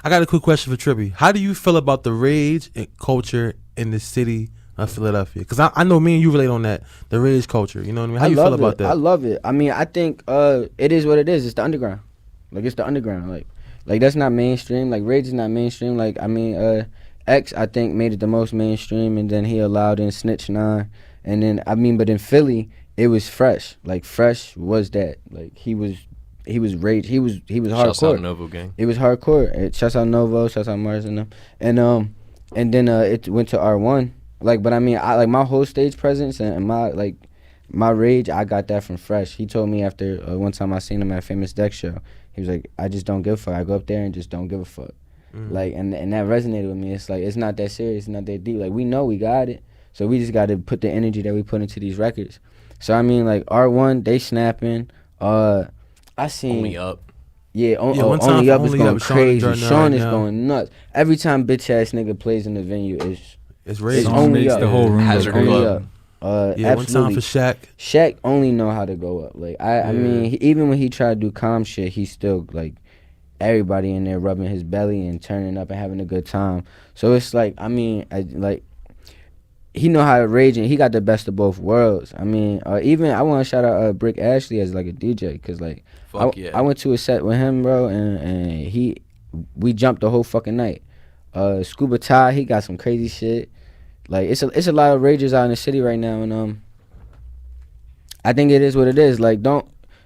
I got a quick question for Trippy. How do you feel about the rage and culture in the city of Philadelphia? Because I know me and you relate on that, the rage culture. You know what I mean? How you feel about that? I love it. I mean, I think it is what it is. It's the underground. Like, it's the underground. Like that's not mainstream. Like, rage is not mainstream. Like, I mean, X, I think, made it the most mainstream, and then he allowed in Snitch 9. And then, I mean, but in Philly, it was Fresh. Like, Fresh was that. Like, he was rage. He was hardcore. Shouts out Novo gang. It was hardcore. Shouts out Novo. Shouts out Mars and them. And then it went to R1. Like, but I mean, I like my whole stage presence and my rage. I got that from Fresh. He told me after one time I seen him at Famous Deck show. He was like, I just don't give a fuck. I go up there and just don't give a fuck. Like, and that resonated with me. It's like, it's not that serious. It's not that deep. Like, we know we got it. So we just got to put the energy that we put into these records. So I mean, like, R1, they snapping. I seen Only Up. Yeah, Only Up is going crazy. Sean is going nuts. Every time bitch ass nigga plays in the venue, it's Only Up. The whole room Hazard Only Up. Yeah, absolutely. one time for Shaq. Shaq only know how to go up. Like, I mean, even when he tried to do calm shit, he still, like, everybody in there rubbing his belly and turning up and having a good time. So it's like, I mean, he know how to rage, and he got the best of both worlds. I mean, even I want to shout out Brick Ashley as like a DJ, because like I went to a set with him, bro, and we jumped the whole fucking night. Scuba Ty, he got some crazy shit. Like, it's a lot of rages out in the city right now, and I think it is what it is. Like,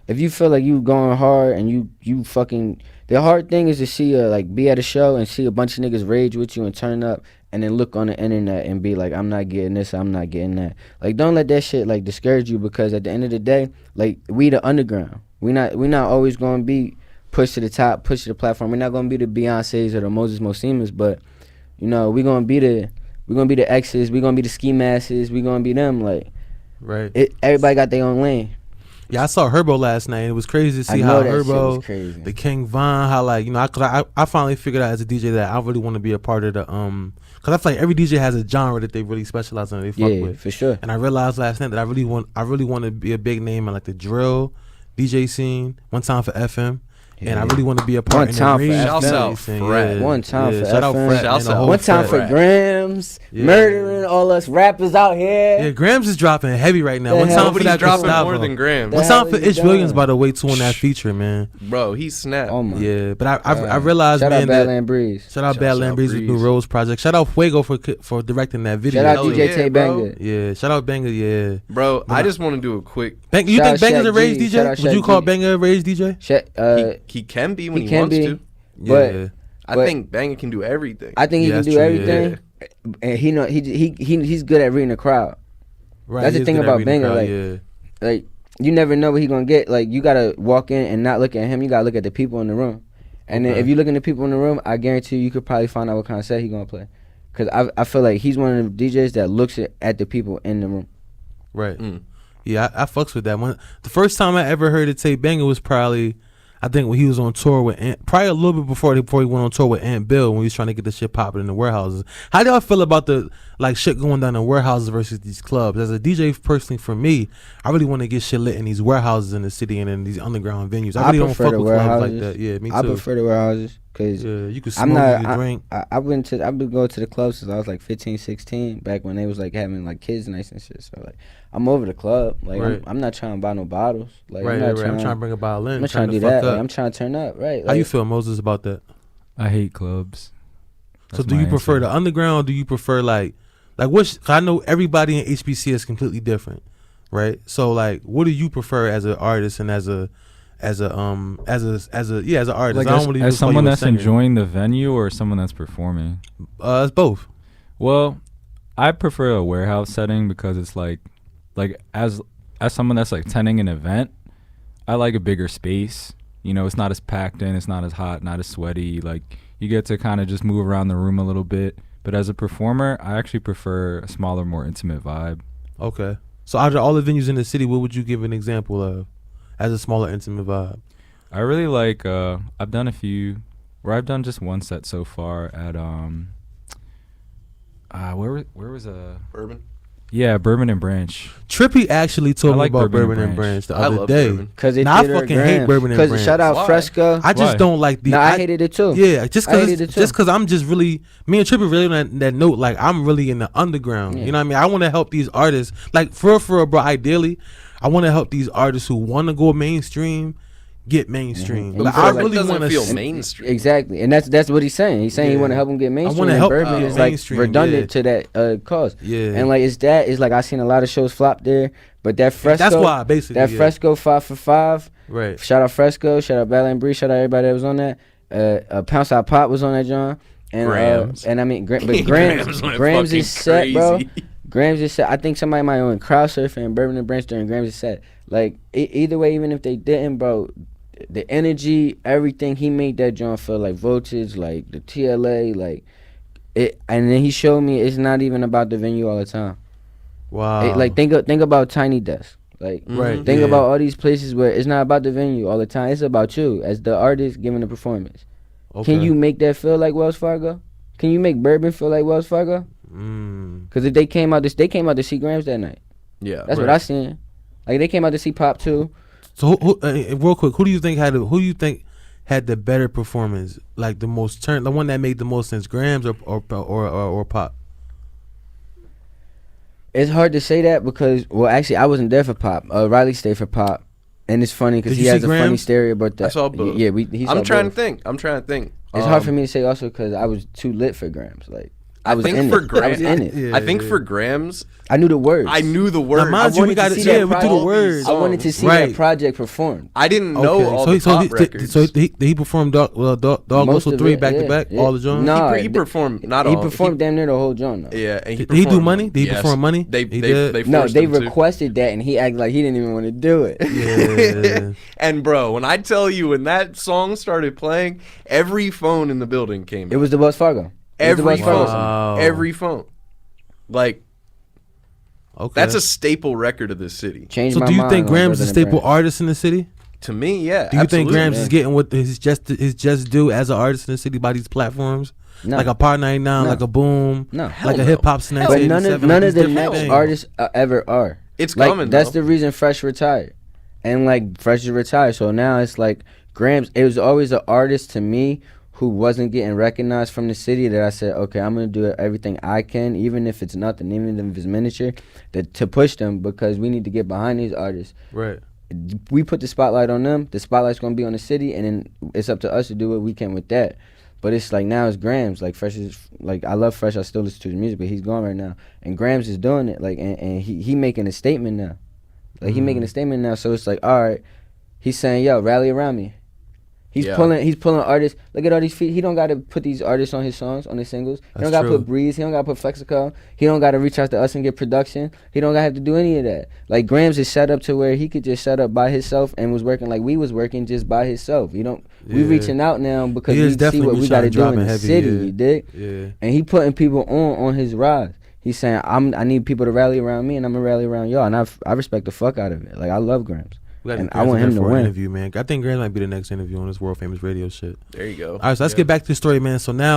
if you feel like you going hard and you fucking, the hard thing is to see like be at a show and see a bunch of niggas rage with you and turn up, and then look on the internet and be like, I'm not getting this, I'm not getting that. Like, don't let that shit like discourage you, because at the end of the day, like, we the underground. We not always gonna be pushed to the top, pushed to the platform. We're not gonna be the Beyoncés or the Mosimas, but you know, we gonna be the X's, we gonna be the Ski Masses, we gonna be them. Like, right. Everybody got their own lane. Yeah, I saw Herbo last night. It was crazy to see how Herbo, the King Von, how, like, you know, I finally figured out as a DJ that I really want to be a part of the because I feel like every DJ has a genre that they really specialize in, they fuck with. Yeah, for sure. And I realized last night that I really want to be a big name in like the drill DJ scene. One time for FM. And I really want to be a part of the rage. Shouts out Fred. One time for shout FM. Out Fred. One time for Grams. Murdering all us rappers out here. Yeah, Grams is dropping heavy right now. One time for that dropping Gustavo. more than Grams. One time for Itch Williams, by the way, too, on that feature, man. Bro, he snapped. Oh my. Yeah, but I realized, shout man, out Badland Breeze. Shout out Badland Breeze with New Rose Project. Shout out Fuego for directing that video. Shout out DJ Tay Banger. Yeah, shout out Banger. Yeah, bro. I just want to do a quick. You think Banger's a rage DJ? Would you call Banger a rage DJ? He can be when he wants to. But I think Banger can do everything. I think he can do everything, and he's good at reading the crowd. Right, that's the thing about Banger. Like you never know what he gonna get. Like, you gotta walk in and not look at him. You gotta look at the people in the room. And then if you look at the people in the room, I guarantee you could probably find out what kind of set he gonna play. Cause I feel like he's one of the DJs that looks at the people in the room. Right. Yeah, I fucks with that one. The first time I ever heard it say Banger was probably, I think, when he was on tour with probably a little bit before he went on tour with Aunt Bill, when he was trying to get the shit popping in the warehouses. How do y'all feel about the like shit going down in warehouses versus these clubs? As a DJ personally, for me, I really want to get shit lit in these warehouses in the city and in these underground venues. I really don't fuck with clubs like that. Yeah, me too. I prefer the warehouses because you can smoke, you can drink. I've been going to the clubs since I was like 15, 16, back when they was like having like kids nights and shit. So like, I'm over the club. Like, I'm not trying to buy no bottles. Like, I'm trying to bring a bottle in. I'm not trying to do that. Like, I'm trying to turn up. Right. Like, how you feel, Moses, about that? I hate clubs. So do you prefer the underground? Or do you prefer like which? I know everybody in HBC is completely different, right? So like, what do you prefer as an artist and as an artist? Like, as someone that's enjoying the venue or someone that's performing? It's both. Well, I prefer a warehouse setting because it's like as someone that's like tending an event, I like a bigger space. You know, it's not as packed in, it's not as hot, not as sweaty. Like, you get to kind of just move around the room a little bit. But as a performer, I actually prefer a smaller, more intimate vibe. Okay. So out of all the venues in the city, what would you give an example of as a smaller, intimate vibe? I really like, I've done a few, where I've done just one set so far at, where was Bourbon? Yeah, Bourbon and Branch. Trippy actually told I me like about Bourbon Bourbon and and Branch the I other love day. Bourbon. Cause it Now, I did her fucking hate grams. Bourbon and Cause Branch. shout out Why? Fresco. I just Why? don't like the. No, I hated it too. Yeah, just I hated because it too. just because I'm just really me and Trippy really on that note. Like I'm really in the underground. Yeah. You know what I mean? I want to help these artists. Like for real, bro. Ideally, I want to help these artists who want to go mainstream get mainstream. Mhm. Like, And I you feel really doesn't want feel to mainstream. Exactly, and that's what he's saying. He's saying he Yeah. want to help him get mainstream. wanna and help Bourbon him is get like mainstream, redundant yeah. to that cause. Yeah. And like it's like I seen a lot of shows flop there, but that Fresco. That's why basically that yeah. Fresco 5 for 5. Right. Shout out Fresco. Shout out Ballet and Bree. Shout out everybody that was on that. Pounce Out Pop was on that John. And Grams. And I mean, but Grams went Grams fucking is set, bro. crazy. Grams is set. I think somebody might own crowd surfing and Bourbon and Branch during Grams is set. Like either way, even if they didn't, bro, the energy, everything, he made that John feel like Voltage, like the TLA, like it. And then he showed me it's not even about the venue all the time. Wow. Like think about Tiny Desk. Like Right. think yeah. about all these places where it's not about the venue all the time. It's about you as the artist giving the performance. Okay. Can you make that feel like Wells Fargo? Can you make Bourbon feel like Wells Fargo? Because if they came out to see Grams that night. Yeah. That's what I seen. Like they came out to see Pop too. So real quick, who do you think had the better performance? Like the one that made the most sense, Grams or Pop? It's hard to say that because, well, actually, I wasn't there for Pop. Riley stayed for Pop, and it's funny because Did he you has see a funny Grams? story about that. I saw both. Yeah, he saw I'm trying both. to think. It's hard for me to say also because I was too lit for Grams. Like I was think in for it. I was Grams- in it. Yeah, I think yeah. for Grams, I knew the words. I knew the words. mind you, we wanted to got see yeah, that we do the project. words. I wanted to see Right. that project performed. I didn't know all the pop records. So he performed Dog Most Whistle of 3 it, back to yeah, back, yeah. all the joints? No. he performed not He all. performed damn near the whole joint though. Yeah, and he Did he do performed Money? them. Did he Yes. perform Money? They He they did? they No, forced they him to. requested that, and he acted like he didn't even want to do it. Yeah. And bro, when I tell you, when that song started playing, every phone in the building came. It was the Wells Fargo. every phone, Wow. every phone. Like Okay. that's a staple record of this city. Changed So my do you mind think on Grams is a Bourbon and staple Branch. artist in the city? To me, yeah. Do you think absolutely. Grams is getting what his just due as an artist in the city by these platforms? No. Like a Par 99, No. like a Boom, No. like Hell a no. hip hop snatch. But none of 87, the these different next things. artists ever are. It's Like coming. that's though. the reason Fresh retired, and like Fresh is retired. So now it's like Grams. It was always an artist to me who wasn't getting recognized from the city that I said, okay, I'm gonna do everything I can, even if it's nothing, even if it's miniature, to push them because we need to get behind these artists. Right. We put the spotlight on them. The spotlight's gonna be on the city, and then it's up to us to do what we can with that. But it's like now it's Grams. Like Fresh is like I love Fresh. I still listen to his music, but he's gone right now. And Grams is doing it. Like and he making a statement now. Like he making a statement now. So it's like all right, he's saying yo rally around me. He's Yeah. pulling artists. Look at all these feet. He don't gotta put these artists on his songs, on his singles. He That's don't gotta true. put Breeze. He don't gotta put Flexico. He don't gotta reach out to us and get production. He don't gotta have to do any of that. Like Grams is set up to where he could just shut up by himself and was working like we was working just by himself. You don't. We Yeah. reaching out now because He we is see definitely what we trying gotta to do drop in it the heavy, city. yeah. You dig? Yeah. And he putting people on his rise. He's saying I need people to rally around me and I'm gonna rally around y'all. And I respect the fuck out of it. Like I love Grams. We gotta And get I want Grams him to for an win. interview, man. I think Grams might be the next interview on this world famous radio shit. There you go. All right, so let's get back to the story, man. So now